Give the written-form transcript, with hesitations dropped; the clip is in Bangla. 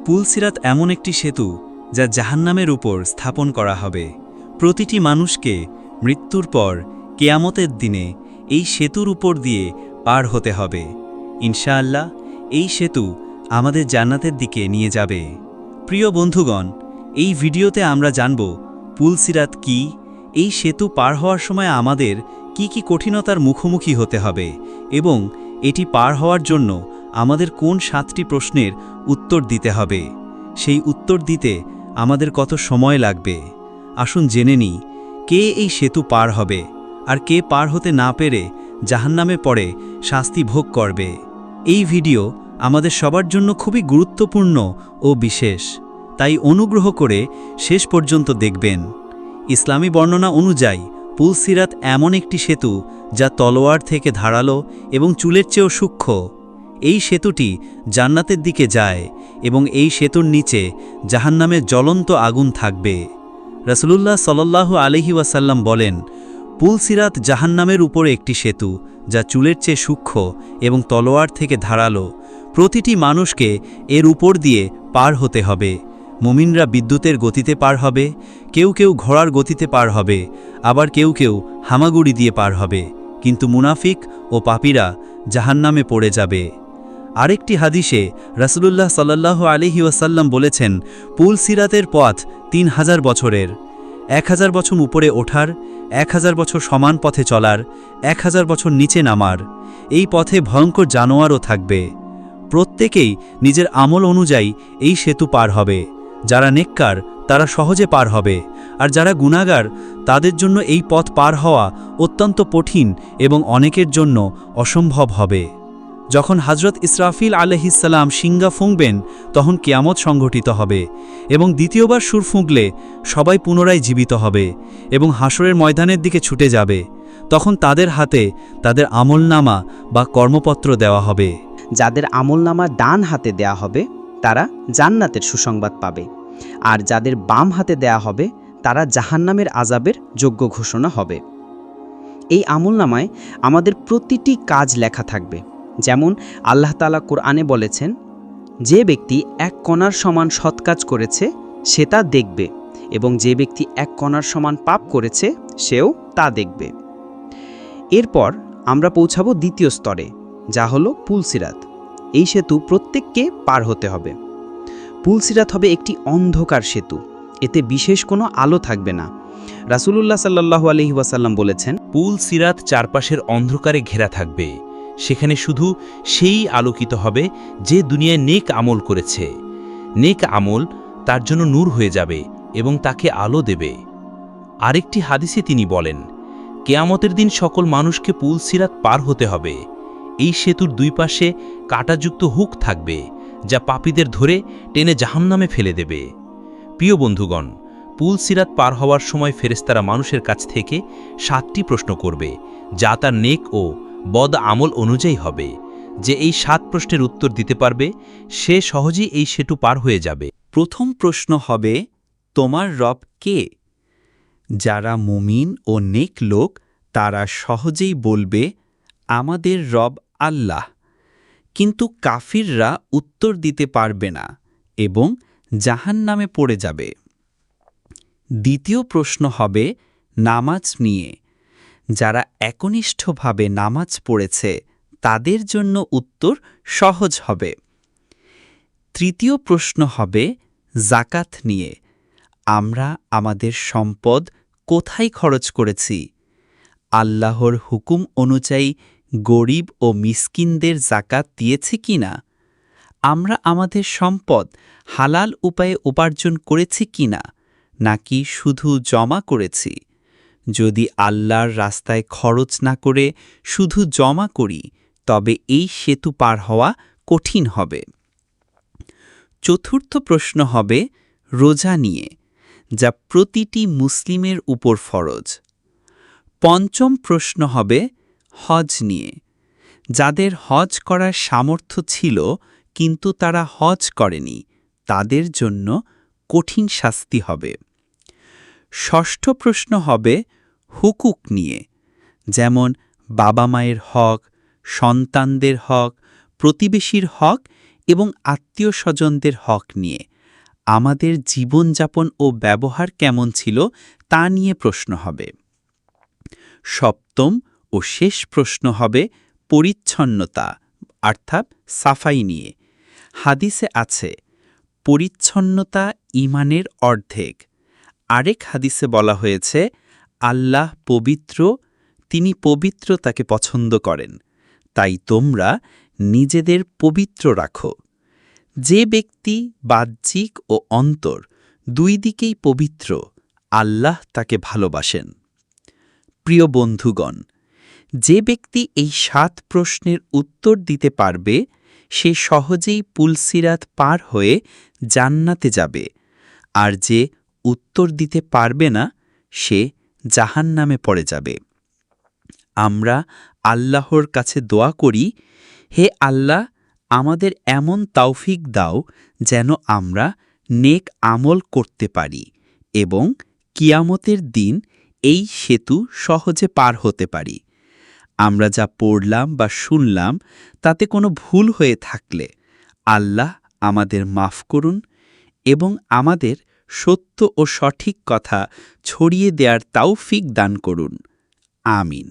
পুলসিরাত এমন একটি সেতু যা জাহান্নামের উপর স্থাপন করা হবে। প্রতিটি মানুষকে মৃত্যুর পর কেয়ামতের দিনে এই সেতুর উপর দিয়ে পার হতে হবে। ইনশাআল্লাহ এই সেতু আমাদের জান্নাতের দিকে নিয়ে যাবে। প্রিয় বন্ধুগণ, এই ভিডিওতে আমরা জানব পুলসিরাত কি, এই সেতু পার হওয়ার সময় আমাদের কি কি কঠিনতার মুখোমুখি হতে হবে এবং এটি পার হওয়ার জন্য আমাদের কোন 7টি প্রশ্নের উত্তর দিতে হবে। সেই উত্তর দিতে আমাদের কত সময় লাগবে। আসুন জেনে নিই কে এই সেতু পার হবে আর কে পার হতে না পেরে জাহান্নামে পড়ে শাস্তি ভোগ করবে। এই ভিডিও আমাদের সবার জন্য খুবই গুরুত্বপূর্ণ ও বিশেষ, তাই অনুগ্রহ করে শেষ পর্যন্ত দেখবেন। ইসলামী বর্ণনা অনুযায়ী পুলসিরাত এমন একটি সেতু যা তলোয়ার থেকে ধারালো এবং চুলের চেয়েও সূক্ষ্ম। এই সেতুটি জান্নাতের দিকে যায় এবং এই সেতুর নিচে জাহান্নামের জ্বলন্ত আগুন থাকবে। রাসূলুল্লাহ সাল্লাল্লাহু আলাইহি ওয়াসাল্লাম বলেন, পুলসিরাত জাহান্নামের উপরে একটি সেতু যা চুলের চেয়ে সূক্ষ্ম এবং তলোয়ার থেকে ধারালো। প্রতিটি মানুষকে এর উপর দিয়ে পার হতে হবে। মুমিনরা বিদ্যুতের গতিতে পার হবে, কেউ কেউ ঘোড়ার গতিতে পার হবে, আবার কেউ কেউ হামাগুড়ি দিয়ে পার হবে, কিন্তু মুনাফিক ও পাপীরা জাহান্নামে পড়ে যাবে। আরেকটি হাদিসে রাসূলুল্লাহ সাল্লাল্লাহু আলাইহি ওয়াসাল্লাম বলেছেন, পুলসিরাতের পথ 3000 বছরের, 1000 বছর উপরে ওঠার, 1000 বছর সমান পথে চলার, 1000 বছর নিচে নামার। এই পথে ভয়ঙ্কর জানোয়ারও থাকবে। প্রত্যেকেই নিজের আমল অনুযায়ী এই সেতু পার হবে। যারা নেককার তারা সহজে পার হবে, আর যারা গুনাহগার তাদের জন্য এই পথ পার হওয়া অত্যন্ত কঠিন এবং অনেকের জন্য অসম্ভব হবে। যখন হযরত ইসরাফিল আলাইহিস সালাম শিঙ্গা ফুঁকবেন তখন কিয়ামত সংঘটিত হবে এবং দ্বিতীয়বার সুর ফুঁকলে সবাই পুনরায় জীবিত হবে এবং হাসরের ময়দানের দিকে ছুটে যাবে। তখন তাদের হাতে তাদের আমলনামা বা কর্মপত্র দেওয়া হবে। যাদের আমলনামা ডান হাতে দেয়া হবে তারা জান্নাতের সুসংবাদ পাবে, আর যাদের বাম হাতে দেয়া হবে তারা জাহান্নামের আযাবের যোগ্য ঘোষণা হবে। এই আমলনামায় আমাদের প্রতিটি কাজ লেখা থাকবে। যেমন আল্লাহ তাআলা কোরআনে বলেছেন, যে ব্যক্তি 1 কণার সমান সৎ কাজ করেছে সে তা দেখবে, এবং যে ব্যক্তি 1 কণার সমান পাপ করেছে সেও তা দেখবে। এরপর আমরা পৌঁছাবো দ্বিতীয় স্তরে, যা হলো পুলসিরাত। এই সেতু প্রত্যেককে পার হতে হবে। পুলসিরাত হবে একটি অন্ধকার সেতু, এতে বিশেষ কোনো আলো থাকবে না। রাসূলুল্লাহ সাল্লাল্লাহু আলাইহি ওয়াসাল্লাম বলেছেন, পুলসিরাত চারপাশের অন্ধকারে ঘেরা থাকবে। সেখানে শুধু সেই আলোকিত হবে যে দুনিয়ায় নেক আমল করেছে। নেক আমল তার জন্য নূর হয়ে যাবে এবং তাকে আলো দেবে। আরেকটি হাদিসে তিনি বলেন, কেয়ামতের দিন সকল মানুষকে পুলসিরাত পার হতে হবে। এই সেতুর দুই পাশে কাঁটাযুক্ত হুক থাকবে যা পাপীদের ধরে টেনে জাহান্নামে ফেলে দেবে। প্রিয় বন্ধুগণ, পুলসিরাত পার হওয়ার সময় ফেরেশতারা মানুষের কাছ থেকে 7টি প্রশ্ন করবে, যা তার নেক ও বদ আমল অনুযায়ী হবে। যে এই 7 প্রশ্নের উত্তর দিতে পারবে সে সহজেই এই সেতু পার হয়ে যাবে। প্রথম প্রশ্ন হবে, তোমার রব কে? যারা মুমিন ও নেক লোক তারা সহজেই বলবে, আমাদের রব আল্লাহ। কিন্তু কাফিররা উত্তর দিতে পারবে না এবং জাহান্নামে পড়ে যাবে। দ্বিতীয় প্রশ্ন হবে নামাজ নিয়ে। যারা একনিষ্ঠভাবে নামাজ পড়েছে তাদের জন্য উত্তর সহজ হবে। তৃতীয় প্রশ্ন হবে যাকাত নিয়ে। আমরা আমাদের সম্পদ কোথায় খরচ করেছি? আল্লাহর হুকুম অনুযায়ী গরিব ও মিসকিনদের যাকাত দিয়েছি কিনা? আমরা আমাদের সম্পদ হালাল উপায়ে উপার্জন করেছি কিনা, নাকি শুধু জমা করেছি? যদি আল্লাহর রাস্তায় খরচ না করে শুধু জমা করি তবে এই সেতু পার হওয়া কঠিন হবে। চতুর্থ প্রশ্ন হবে রোজা নিয়ে, যা প্রতিটি মুসলিমের উপর ফরজ। পঞ্চম প্রশ্ন হবে হজ নিয়ে। যাদের হজ করার সামর্থ্য ছিল কিন্তু তারা হজ করেনি তাদের জন্য কঠিন শাস্তি হবে। ষষ্ঠ প্রশ্ন হবে হুকুক নিয়ে, যেমন বাবা মায়ের হক, সন্তানদের হক, প্রতিবেশীর হক এবং আত্মীয় স্বজনদের হক নিয়ে। আমাদের জীবনযাপন ও ব্যবহার কেমন ছিল তা নিয়ে প্রশ্ন হবে। সপ্তম ও শেষ প্রশ্ন হবে পরিচ্ছন্নতা অর্থাৎ সাফাই নিয়ে। হাদিসে আছে, পরিচ্ছন্নতা ঈমানের অর্ধেক। আরেক হাদিসে বলা হয়েছে, আল্লাহ পবিত্র, তিনি পবিত্রতাকে পছন্দ করেন, তাই তোমরা নিজেদের পবিত্র রাখো। যে ব্যক্তি বাহ্যিক ও অন্তর দুই দিকেই পবিত্র, আল্লাহ তাকে ভালোবাসেন। প্রিয় বন্ধুগণ, যে ব্যক্তি এই 7 প্রশ্নের উত্তর দিতে পারবে সে সহজেই পুলসিরাত পার হয়ে জান্নাতে যাবে, আর যে উত্তর দিতে পারবে না সে জাহান্নামে পড়ে যাবে। আমরা আল্লাহর কাছে দোয়া করি, হে আল্লাহ, আমাদের এমন তৌফিক দাও যেন আমরা নেক আমল করতে পারি এবং কিয়ামতের দিন এই সেতু সহজে পার হতে পারি। আমরা যা পড়লাম বা শুনলাম তাতে কোনো ভুল হয়ে থাকলে আল্লাহ আমাদের মাফ করুন এবং আমাদের সত্য ও সঠিক কথা ছড়িয়ে দেওয়ার তৌফিক দান করুন। আমিন।